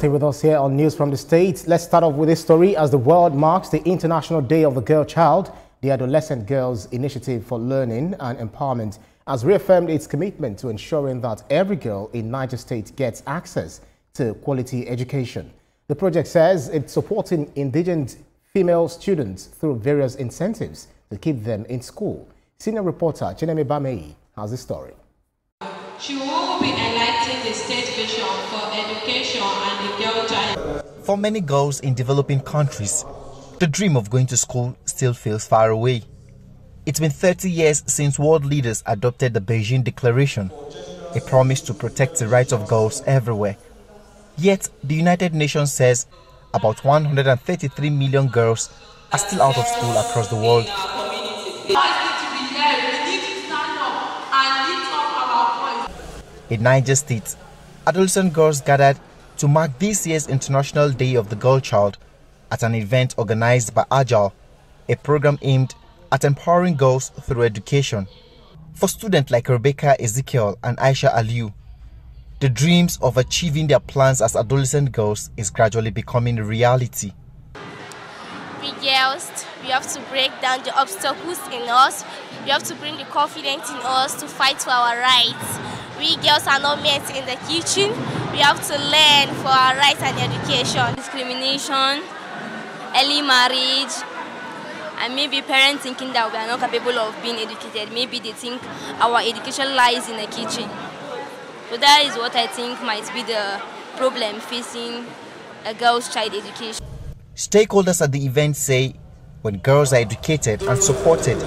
stay with us here on News from the States. Let's start off with this story. As the world marks the International Day of the Girl Child, the Adolescent Girls Initiative for Learning and Empowerment has reaffirmed its commitment to ensuring that every girl in Niger State gets access to quality education. The project says it's supporting indigent female students through various incentives to keep them in school. Senior reporter Chineme Bamei has the story. She will be enlightening the state vision for education and the girl child. For many girls in developing countries, the dream of going to school still feels far away. It's been 30 years since world leaders adopted the Beijing Declaration, a promise to protect the rights of girls everywhere. Yet, the United Nations says about 133 million girls are still out of school across the world. In Niger State, adolescent girls gathered to mark this year's International Day of the Girl Child at an event organized by Int'l, a program aimed at empowering girls through education. For students like Rebecca Ezekiel and Aisha Aliu, the dreams of achieving their plans as adolescent girls is gradually becoming a reality. We girls, we have to break down the obstacles in us. We have to bring the confidence in us to fight for our rights. We girls are not meant in the kitchen. We have to learn for our rights and education. Discrimination, early marriage, and maybe parents thinking that we are not capable of being educated. Maybe they think our education lies in the kitchen. So that is what I think might be the problem facing a girl's child education. Stakeholders at the event say when girls are educated and supported,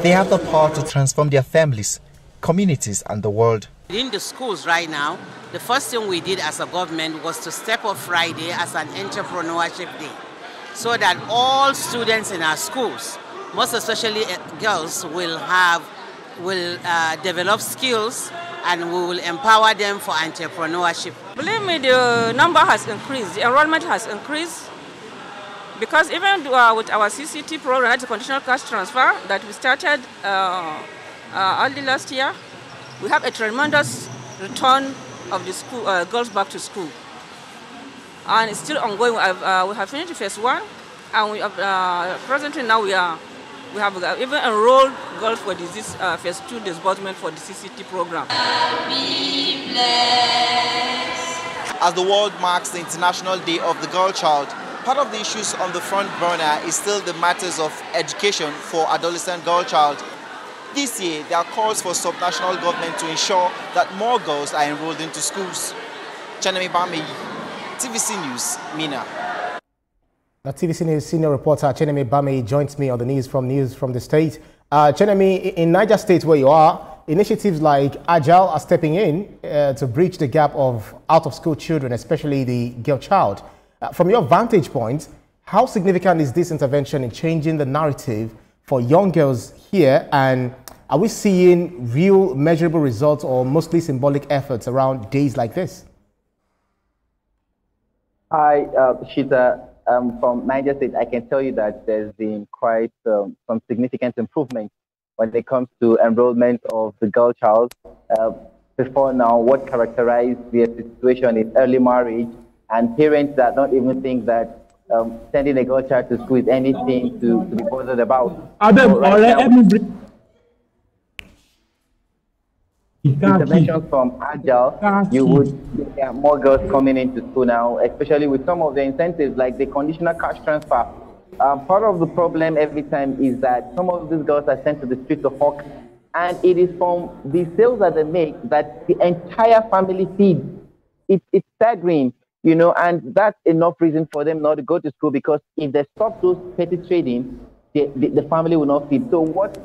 they have the power to transform their families, communities, and the world. In the schools right now, the first thing we did as a government was to step up Friday as an entrepreneurship day, so that all students in our schools, most especially girls, will develop skills and we will empower them for entrepreneurship. Believe me, the number has increased, the enrollment has increased, because even with our CCT program, that's a conditional cash transfer that we started early last year, we have a tremendous return of the school girls back to school, and it's still ongoing. We have finished phase 1, and we have, presently now we have even enrolled girls for this phase 2 disbursement for the CCT program. Be blessed. As the world marks the International Day of the Girl Child, part of the issues on the front burner is still the matters of education for adolescent girl child. This year, there are calls for subnational government to ensure that more girls are enrolled into schools. Chineme Bamei, TVC News, Mina. Now, TVC News senior reporter Chineme Bamei joins me on the News from the State. Chineme, in Niger State where you are, initiatives like Int'l are stepping in to bridge the gap of out-of-school children, especially the girl child. From your vantage point, how significant is this intervention in changing the narrative for young girls here, and are we seeing real measurable results or mostly symbolic efforts around days like this? Hi, Shita. From Niger State, I can tell you that there's been quite some significant improvement when it comes to enrollment of the girl child. Before now, what characterized the situation is early marriage, and parents that don't even think that sending a girl child to school is anything to be bothered about. Interventions from Int'l, you would get more girls coming into school now, especially with some of the incentives like the conditional cash transfer. Part of the problem every time is that some of these girls are sent to the streets to hawk, and it is from the sales that they make that the entire family feeds. It's staggering. You know, and that's enough reason for them not to go to school, because if they stop those petty trading, the family will not feed. So what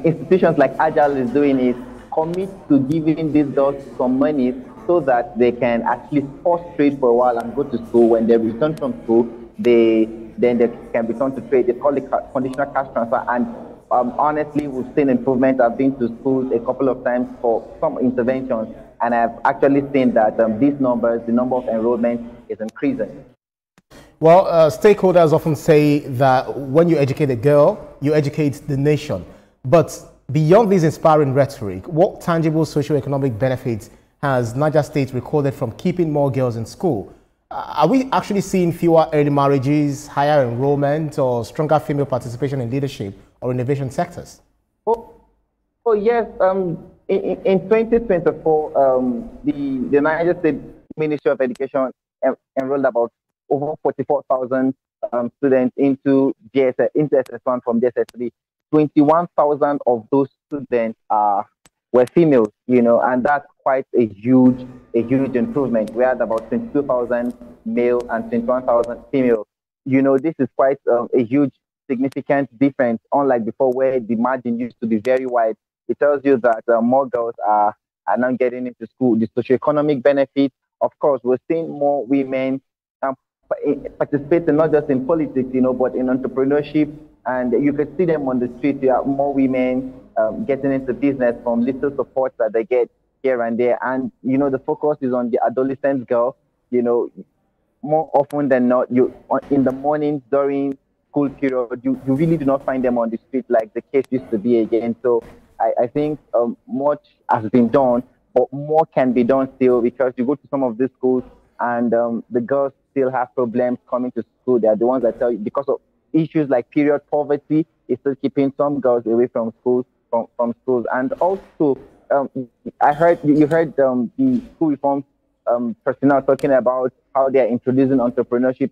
institutions like Int'l is doing is commit to giving these girls some money so that they can actually pause trade for a while and go to school. When they return from school, then they can return to trade. They call it conditional cash transfer. And honestly, we've seen improvement. I've been to schools a couple of times for some interventions, and I've actually seen that these numbers, the number of enrollment is increasing. Well, stakeholders often say that when you educate a girl, you educate the nation. But beyond this inspiring rhetoric, what tangible socio-economic benefits has Niger State recorded from keeping more girls in school? Are we actually seeing fewer early marriages, higher enrollment, or stronger female participation in leadership or innovation sectors? Oh yes. In 2024, the Niger State Ministry of Education enrolled about over 44,000 students into SS1 from DSS3. 21,000 of those students were females, and that's quite a huge improvement. We had about 22,000 male and 21,000 female. This is quite a huge significant difference, unlike before where the margin used to be very wide. It tells you that more girls are now getting into school. The socioeconomic benefits, of course, we're seeing more women participating not just in politics, but in entrepreneurship. And you can see them on the street. You have more women getting into business from little support that they get here and there. And, the focus is on the adolescent girl. More often than not, in the mornings during school period, you really do not find them on the street like the case used to be again. So I think much has been done, but more can be done still, because you go to some of these schools and the girls still have problems coming to school. They are the ones that tell you, because of issues like period poverty, is still keeping some girls away from schools. And also, I heard you heard the school reform personnel talking about how they are introducing entrepreneurship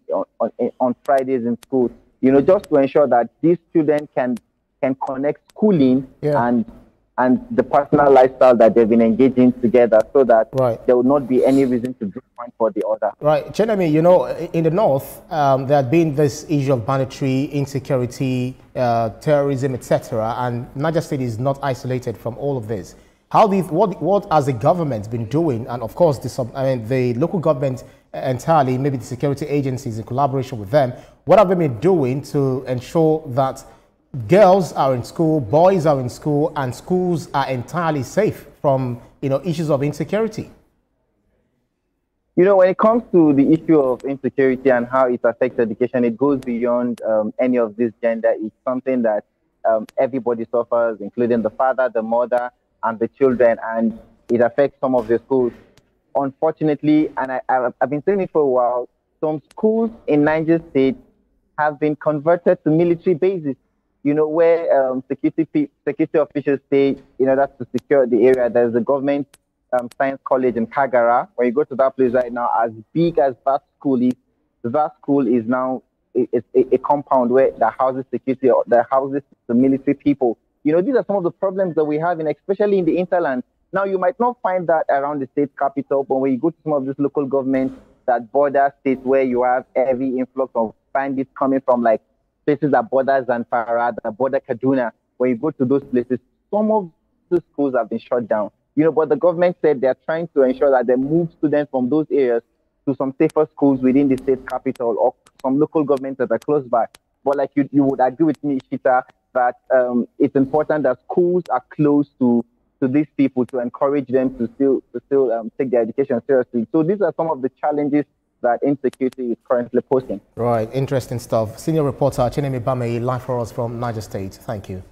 on Fridays in schools. Just to ensure that these students can connect schooling and the personal lifestyle that they've been engaging together, so that there will not be any reason to drop one for the other. Right. Chenemi, in the north, there had been this issue of banditry, insecurity, terrorism, etc. And Niger State is not isolated from all of this. What has the government been doing? And of course, the local government entirely, maybe the security agencies in collaboration with them, what have they been doing to ensure that girls are in school, boys are in school, and schools are entirely safe from issues of insecurity? When it comes to the issue of insecurity and how it affects education, it goes beyond any of this gender. It's something that everybody suffers, including the father, the mother, and the children, and it affects some of the schools. Unfortunately, and I've been saying it for a while, some schools in Niger State have been converted to military bases. Where security officials stay in order to secure the area. There's a government science college in Kagara. When you go to that place right now, as big as that school is now a compound where that houses security, or that houses the military people. These are some of the problems that we have, especially in the Int'l. Now, you might not find that around the state capital, but when you go to some of these local governments that border states where you have heavy influx of bandits coming from, like, places that border Zamfara, that border Kaduna, when you go to those places, some of the schools have been shut down. But the government said they're trying to ensure that they move students from those areas to some safer schools within the state capital or some local governments that are close by. But like you would agree with me, Ishita, that it's important that schools are close to these people to encourage them to still take their education seriously. So these are some of the challenges that insecurity is currently posing. Right, interesting stuff. Senior reporter Chenemi Bame, live for us from Niger State. Thank you.